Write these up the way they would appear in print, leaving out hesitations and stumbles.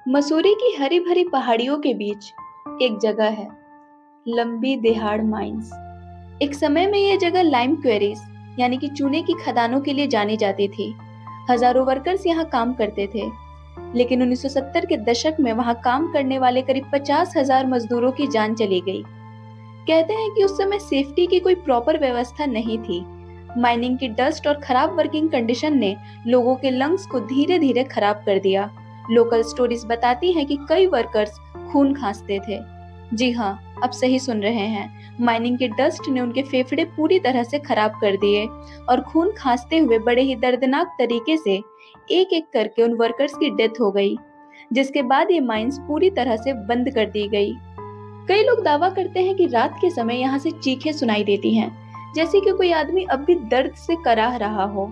मसूरी की हरी भरी पहाड़ियों के बीच एक जगह है, लंबी दिहाड़ माइंस। एक समय में यह जगह लाइम क्वेरीज यानी कि चूने की खदानों के लिए जानी जाती थी। हजारों वर्कर्स यहाँ काम करते थे, लेकिन 1970 के दशक में वहाँ काम करने वाले करीब 50,000 मजदूरों की जान चली गई। कहते हैं कि उस समय सेफ्टी की कोई प्रॉपर व्यवस्था नहीं थी। माइनिंग की डस्ट और खराब वर्किंग कंडीशन ने लोगों के लंग्स को धीरे धीरे खराब कर दिया। लोकल स्टोरीज बताती हैं कि कई वर्कर्स खून खांसते थे। जी हाँ, आप सही सुन रहे हैं। माइनिंग के डस्ट ने उनके फेफड़े पूरी तरह से खराब कर दिए और खून खांसते हुए बड़े ही दर्दनाक तरीके से एक एक करके उन वर्कर्स की डेथ हो गई, जिसके बाद ये माइंस पूरी तरह से बंद कर दी गई। कई लोग दावा करते हैं कि रात के समय यहाँ से चीखें सुनाई देती हैं, जैसे कि कोई आदमी अब भी दर्द से कराह रहा हो।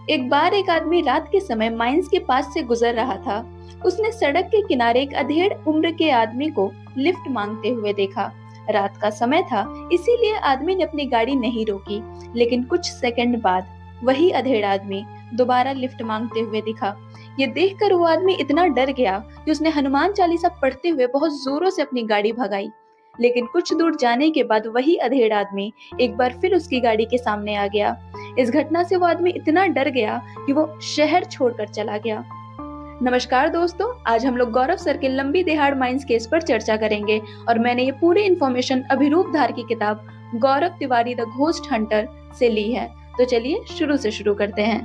एक बार एक आदमी रात के समय माइंस के पास से गुजर रहा था। उसने सड़क के किनारे एक अधेड़ उम्र के आदमी को लिफ्ट मांगते हुए देखा। रात का समय था, इसीलिए आदमी ने अपनी गाड़ी नहीं रोकी, लेकिन कुछ सेकंड बाद वही अधेड़ आदमी दोबारा लिफ्ट मांगते हुए दिखा। ये देखकर वो आदमी इतना डर गया कि उसने हनुमान चालीसा पढ़ते हुए बहुत जोरों से अपनी गाड़ी भगाई। लेकिन कुछ दूर जाने के बाद वही अधेड़ आदमी एक बार फिर उसकी गाड़ी के सामने आ गया। इस घटना से वो आदमी इतना डर गया कि वो शहर छोड़कर चला गया। नमस्कार दोस्तों, आज हम लोग गौरव सर के लंबी दिहाड़ माइंस केस पर चर्चा करेंगे और मैंने ये पूरी इन्फॉर्मेशन अभिरूप धार की किताब गौरव तिवारी द घोस्ट हंटर से ली है। तो चलिए शुरू से शुरू करते हैं।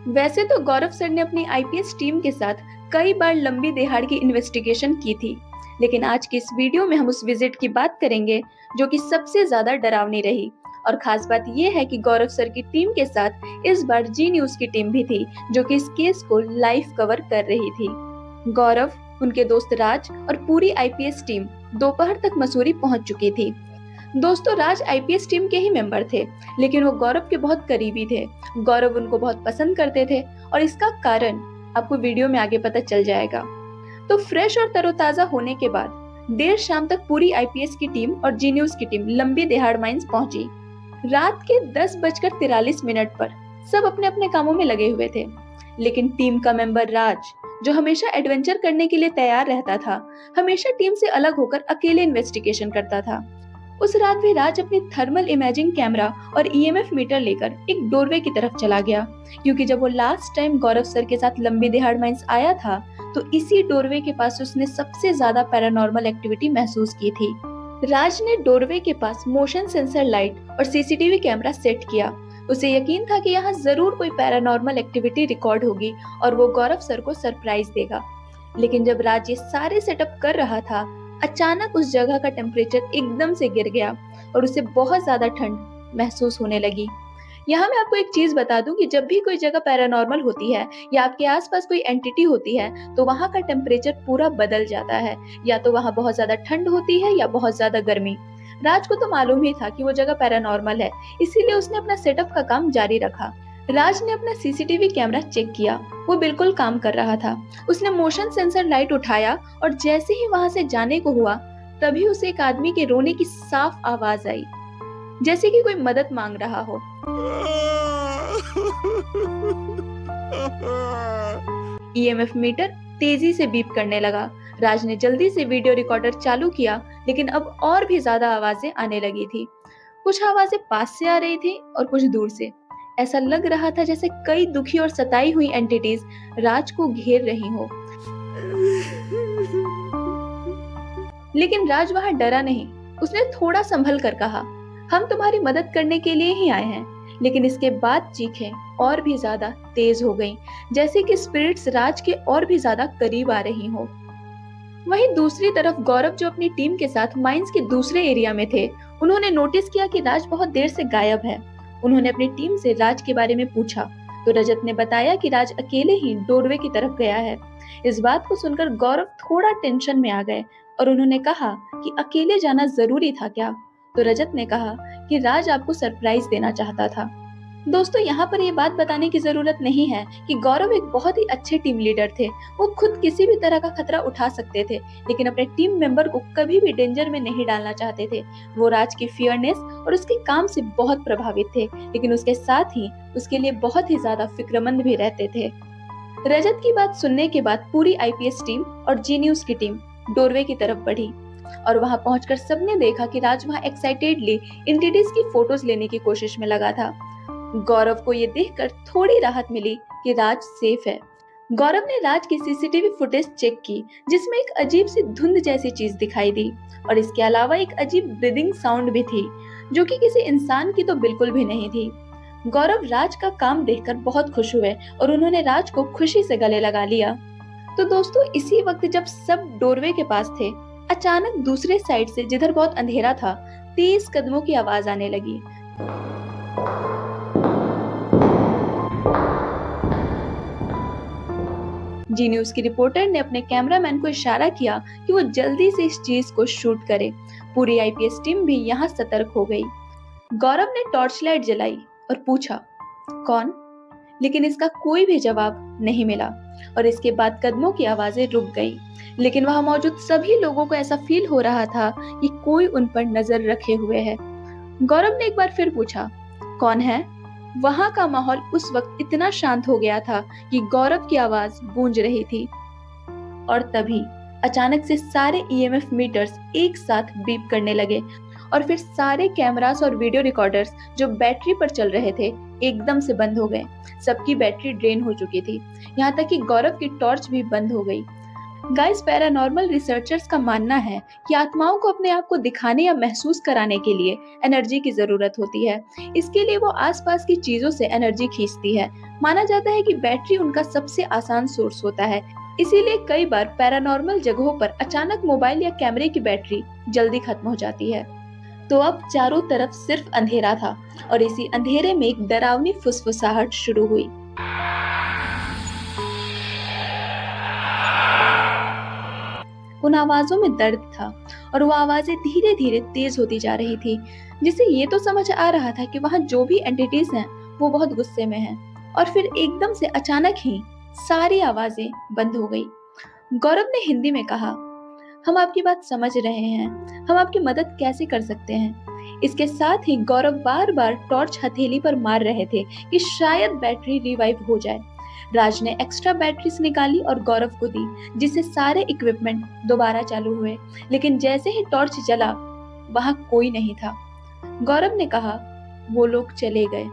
वैसे तो गौरव सर ने अपनी आईपीएस टीम के साथ कई बार लंबी दिहाड़ की इन्वेस्टिगेशन की थी, लेकिन आज की इस वीडियो में हम उस विजिट की बात करेंगे जो कि सबसे ज्यादा डरावनी रही। और खास बात यह है कि गौरव सर की टीम के साथ इस बार जी न्यूज की टीम भी थी, जो कि इस केस को लाइव कवर कर रही थी। गौरव, उनके दोस्त राज और पूरी आईपीएस टीम दोपहर तक मसूरी पहुंच चुकी थी। दोस्तों, राज आईपीएस टीम के ही मेंबर थे, लेकिन वो गौरव के बहुत करीबी थे। गौरव उनको बहुत पसंद करते थे और इसका कारण आपको वीडियो में आगे पता चल जाएगा। तो फ्रेश और तरोताजा होने के बाद देर शाम तक पूरी आईपीएस की टीम और जी न्यूज की टीम लंबी दिहाड़ माइंस पहुंची। रात के 10:43 पर सब अपने अपने कामों में लगे हुए थे, लेकिन टीम का मेंबर राज, जो हमेशा एडवेंचर करने के लिए तैयार रहता था, हमेशा टीम से अलग होकर अकेले इन्वेस्टिगेशन करता था। उस रात भी राज अपनी थर्मल इमेजिंग कैमरा और ईएमएफ मीटर लेकर एक डोरवे की तरफ चला गया, क्योंकि जब वो लास्ट टाइम गौरव सर के साथ लंबी दिहाड़ माइंस आया था तो इसी डोरवे के पास उसने सबसे ज्यादा पैरानॉर्मल एक्टिविटी महसूस की थी। राज ने डोरवे के पास मोशन सेंसर लाइट और सीसीटीवी कैमरा सेट किया। उसे यकीन था कि यहाँ जरूर कोई पैरानॉर्मल एक्टिविटी रिकॉर्ड होगी और वो गौरव सर को सरप्राइज देगा। लेकिन जब राज ये सारे सेटअप कर रहा था, अचानक उस जगह का टेम्परेचर एकदम से गिर गया और उसे बहुत ज्यादा ठंड महसूस होने लगी। यहाँ मैं आपको एक चीज बता दूं कि जब भी कोई जगह पैरानॉर्मल होती है या आपके आसपास कोई एंटिटी होती है तो वहाँ का टेम्परेचर पूरा बदल जाता है। या तो वहाँ बहुत ज्यादा ठंड होती है या बहुत ज्यादा गर्मी। राज को तो मालूम ही था कि वो जगह पैरानॉर्मल है, इसीलिए उसने अपना सेटअप का काम जारी रखा। राज ने अपना सीसीटीवी कैमरा चेक किया, वो बिल्कुल काम कर रहा था। उसने मोशन सेंसर लाइट उठाया और जैसे ही वहां से जाने को हुआ, तभी उसे एक आदमी के रोने की साफ आवाज आई, जैसे कि कोई मदद मांग रहा हो। ईएमएफ मीटर तेजी से बीप करने लगा। राज ने जल्दी से वीडियो रिकॉर्डर चालू किया, लेकिन अब और भी ज्यादा आवाजें आने लगी थी। कुछ आवाजें पास से आ रही थी और कुछ दूर से। ऐसा लग रहा था जैसे कई दुखी और सताई हुई एंटिटीज राज को घेर रही हो। लेकिन राज वहां डरा नहीं। उसने थोड़ा संभल कर कहा, हम तुम्हारी मदद करने के लिए ही आए हैं। लेकिन इसके बाद चीखें और भी ज्यादा तेज हो गईं, जैसे कि स्पिरिट्स राज के और भी ज्यादा करीब आ रही हो। वहीं दूसरी तरफ गौरव, जो अपनी टीम के साथ माइंस के दूसरे एरिया में थे, उन्होंने नोटिस किया कि राज बहुत देर से गायब है। उन्होंने अपनी टीम से राज के बारे में पूछा तो रजत ने बताया कि राज अकेले ही डोरवे की तरफ गया है। इस बात को सुनकर गौरव थोड़ा टेंशन में आ गए और उन्होंने कहा कि अकेले जाना जरूरी था क्या? तो रजत ने कहा कि राज आपको सरप्राइज देना चाहता था। दोस्तों यहाँ पर ये बात बताने की जरूरत नहीं है कि गौरव एक बहुत ही अच्छे टीम लीडर थे। वो खुद किसी भी तरह का खतरा उठा सकते थे, लेकिन अपने टीम मेंबर को कभी भी डेंजर में नहीं डालना चाहते थे। वो राज की फेयरनेस और उसके काम से बहुत प्रभावित थे, लेकिन उसके साथ ही उसके लिए बहुत ही ज्यादा फिक्रमंद भी रहते थे। रजत की बात सुनने के बाद पूरी आईपीएस टीम और जी न्यूज की टीम डोरवे की तरफ बढ़ी और वहां पहुंचकर सबने देखा कि राज वहां एक्साइटेडली एंटिटीज की फोटोज लेने की कोशिश में लगा था। गौरव को ये देखकर थोड़ी राहत मिली कि राज सेफ है। गौरव ने राज की सीसीटीवी फुटेज चेक की, जिसमें एक अजीब सी धुंध जैसी चीज दिखाई दी और इसके अलावा एक अजीब ब्रीदिंग साउंड भी थी, जो कि किसी इंसान की तो बिल्कुल भी नहीं थी। गौरव राज का काम देखकर बहुत खुश हुए और उन्होंने राज को खुशी से गले लगा लिया। तो दोस्तों इसी वक्त जब सब डोरवे के पास थे, अचानक दूसरे साइड से, जिधर बहुत अंधेरा था, तेज कदमों की आवाज आने लगी। जी न्यूज की रिपोर्टर ने अपने कैमरामैन को इशारा किया कि वो जल्दी से इस चीज को शूट करे। पूरी आईपीएस टीम भी यहाँ सतर्क हो गई। गौरव ने टॉर्च लाइट जलाई और पूछा, कौन? लेकिन इसका कोई भी जवाब नहीं मिला और इसके बाद कदमों की आवाजें रुक गई। लेकिन वहां मौजूद सभी लोगों को ऐसा फील हो रहा था कि कोई उन पर नजर रखे हुए है। गौरव ने एक बार फिर पूछा, कौन है? वहां का माहौल उस वक्त इतना शांत हो गया था कि गौरव की आवाज गूंज रही थी और तभी अचानक से सारे ईएमएफ मीटर्स एक साथ बीप करने लगे और फिर सारे कैमरास और वीडियो रिकॉर्डर्स जो बैटरी पर चल रहे थे एकदम से बंद हो गए। सबकी बैटरी ड्रेन हो चुकी थी, यहाँ तक कि गौरव की टॉर्च भी बंद हो गई। गाइस, पैरानॉर्मल रिसर्चर्स का मानना है कि आत्माओं को अपने आप को दिखाने या महसूस कराने के लिए एनर्जी की जरूरत होती है। इसके लिए वो आसपास की चीजों से एनर्जी खींचती है। माना जाता है कि बैटरी उनका सबसे आसान सोर्स होता है, इसीलिए कई बार पैरानॉर्मल जगहों पर अचानक मोबाइल या कैमरे की बैटरी जल्दी खत्म हो जाती है। तो अब चारों तरफ सिर्फ अंधेरा था और इसी अंधेरे में एक डरावनी फुसफुसाहट शुरू हुई। उन आवाजों में दर्द था और वो आवाजें धीरे धीरे तेज होती जा रही थी, जिससे ये तो समझ आ रहा था कि वहाँ जो भी एंटिटीज हैं वो बहुत गुस्से में हैं। और फिर एकदम से अचानक ही सारी आवाजें बंद हो गई। गौरव ने हिंदी में कहा, हम आपकी बात समझ रहे हैं, हम आपकी मदद कैसे कर सकते हैं? इसके साथ ही गौरव बार बार टॉर्च हथेली पर मार रहे थे कि शायद बैटरी रिवाइव हो जाए। राज ने एक्स्ट्रा बैटरीज निकाली और गौरव को दी, जिससे सारे इक्विपमेंट दोबारा चालू हुए। लेकिन जैसे ही टॉर्च जला, वहां कोई नहीं था। गौरव ने कहा, वो लोग चले गए।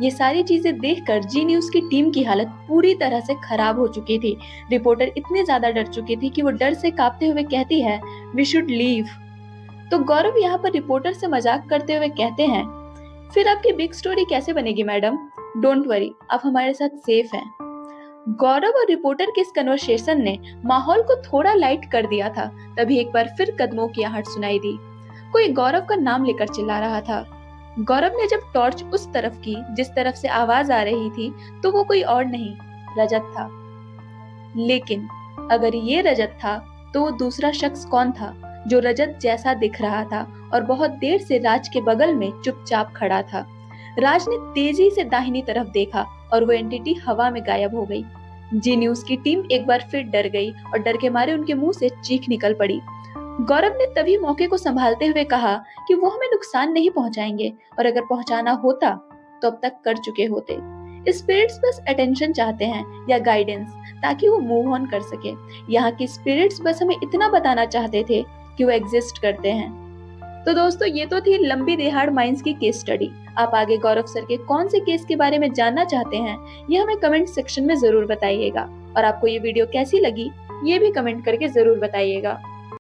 ये सारी चीजें देखकर जी न्यूज की टीम की हालत पूरी तरह से खराब हो चुकी थी। रिपोर्टर इतने ज्यादा डर चुकी थी कि वो डर से कांपते हुए कहती है, वी शुड लीव। तो गौरव यहाँ पर रिपोर्टर से मजाक करते हुए कहते हैं, फिर आपकी बिग स्टोरी कैसे बनेगी मैडम? डोंट वरी, आप हमारे साथ सेफ हैं। गौरव और रिपोर्टर के इस कन्वर्सेशन ने माहौल को थोड़ा लाइट कर दिया था। तभी एक बार फिर कदमों की आहट सुनाई दी। कोई गौरव का नाम लेकर चिल्ला रहा था। गौरव ने जब टॉर्च उस तरफ की जिस तरफ से आवाज आ रही थी, तो वो कोई और नहीं, रजत था। लेकिन अगर ये रजत था, तो वो दूसरा शख्स कौन था जो रजत जैसा दिख रहा था और बहुत देर से राज के बगल में चुपचाप खड़ा था? राज ने तेजी से दाहिनी तरफ देखा और वो एंटिटी हवा में गायब हो गई। जी न्यूज की टीम एक बार फिर डर गई और डर के मारे उनके मुंह से चीख निकल पड़ी। गौरव ने तभी मौके को संभालते हुए कहा कि वो हमें नुकसान नहीं पहुंचाएंगे और अगर पहुंचाना होता तो अब तक कर चुके होते। स्पिरिट्स बस अटेंशन चाहते हैं या गाइडेंस, ताकि वो मूव ऑन कर सके। यहाँ की स्पिरिट्स बस हमें इतना बताना चाहते थे कि वो एग्जिस्ट करते हैं। तो दोस्तों, ये तो थी लंबी दिहाड़ माइंस की केस स्टडी। आप आगे गौरव सर के कौन से केस के बारे में जानना चाहते हैं, ये हमें कमेंट सेक्शन में जरूर बताइएगा। और आपको ये वीडियो कैसी लगी, ये भी कमेंट करके जरूर बताइएगा।